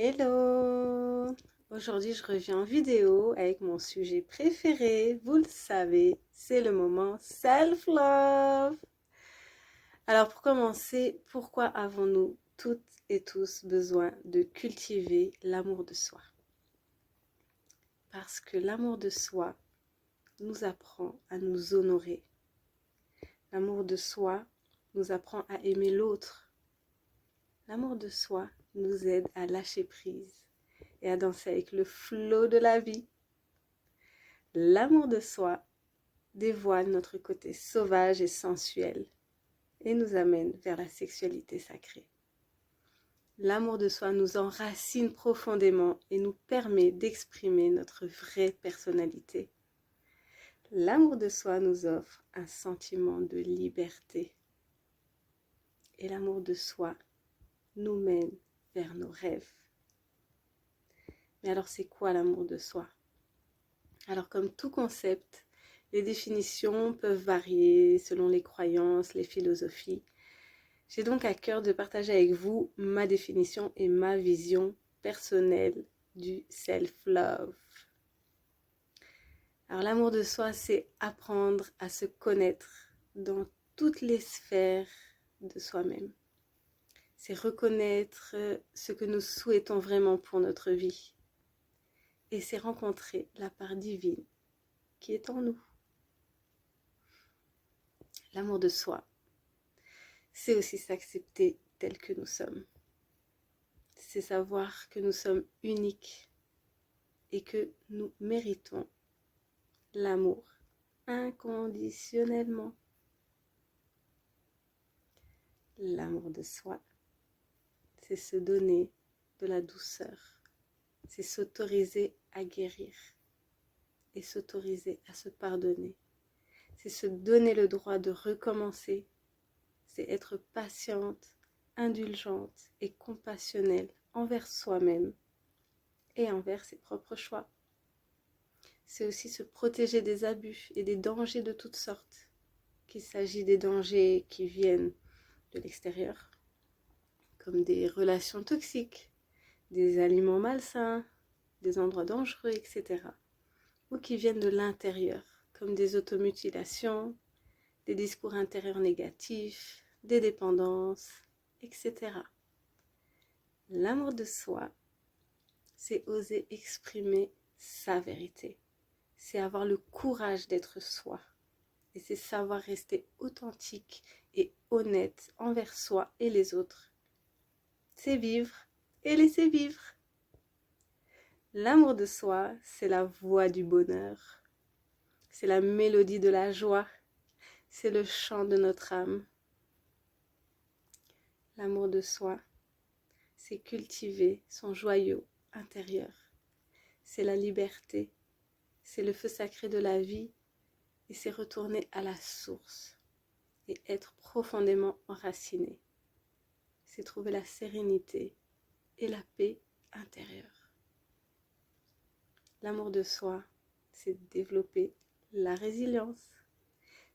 Hello! Aujourd'hui, je reviens en vidéo avec mon sujet préféré. Vous le savez, c'est le moment self-love. Alors, pour commencer, pourquoi avons-nous toutes et tous besoin de cultiver l'amour de soi? Parce que l'amour de soi nous apprend à nous honorer. L'amour de soi nous apprend à aimer l'autre. L'amour de soi nous aide à lâcher prise et à danser avec le flot de la vie. L'amour de soi dévoile notre côté sauvage et sensuel et nous amène vers la sexualité sacrée. L'amour de soi nous enracine profondément et nous permet d'exprimer notre vraie personnalité. L'amour de soi nous offre un sentiment de liberté. Et l'amour de soi nous mène vers nos rêves. Mais alors c'est quoi l'amour de soi? Alors comme tout concept, les définitions peuvent varier selon les croyances, les philosophies. J'ai donc à cœur de partager avec vous ma définition et ma vision personnelle du self-love. Alors l'amour de soi, c'est apprendre à se connaître dans toutes les sphères de soi-même. C'est reconnaître ce que nous souhaitons vraiment pour notre vie. Et c'est rencontrer la part divine qui est en nous. L'amour de soi, c'est aussi s'accepter tel que nous sommes. C'est savoir que nous sommes uniques et que nous méritons l'amour inconditionnellement. L'amour de soi, c'est se donner de la douceur. C'est s'autoriser à guérir et s'autoriser à se pardonner. C'est se donner le droit de recommencer. C'est être patiente, indulgente et compassionnelle envers soi-même et envers ses propres choix. C'est aussi se protéger des abus et des dangers de toutes sortes, qu'il s'agit des dangers qui viennent de l'extérieur, comme des relations toxiques, des aliments malsains, des endroits dangereux, etc. Ou qui viennent de l'intérieur, comme des automutilations, des discours intérieurs négatifs, des dépendances, etc. L'amour de soi, c'est oser exprimer sa vérité. C'est avoir le courage d'être soi. Et c'est savoir rester authentique et honnête envers soi et les autres. C'est vivre et laisser vivre. L'amour de soi, c'est la voix du bonheur. C'est la mélodie de la joie. C'est le chant de notre âme. L'amour de soi, c'est cultiver son joyau intérieur. C'est la liberté. C'est le feu sacré de la vie. Et c'est retourner à la source et être profondément enraciné. C'est trouver la sérénité et la paix intérieure. L'amour de soi, c'est développer la résilience.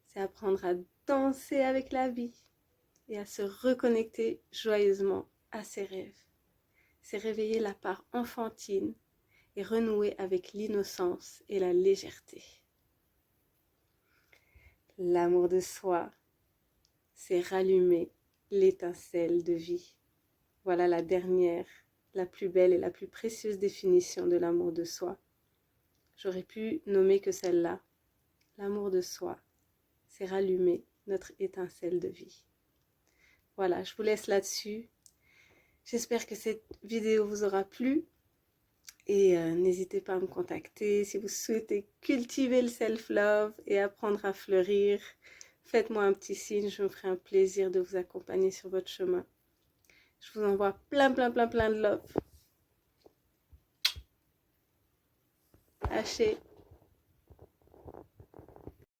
C'est apprendre à danser avec la vie et à se reconnecter joyeusement à ses rêves. C'est réveiller la part enfantine et renouer avec l'innocence et la légèreté. L'amour de soi, c'est rallumer l'étincelle de vie. Voilà la dernière, la plus belle et la plus précieuse définition de l'amour de soi. J'aurais pu nommer que celle-là. L'amour de soi, c'est rallumer notre étincelle de vie. Voilà, je vous laisse là-dessus. J'espère que cette vidéo vous aura plu. Et n'hésitez pas à me contacter si vous souhaitez cultiver le self-love et apprendre à fleurir. Faites-moi un petit signe, je me ferai un plaisir de vous accompagner sur votre chemin. Je vous envoie plein de love. Hachez.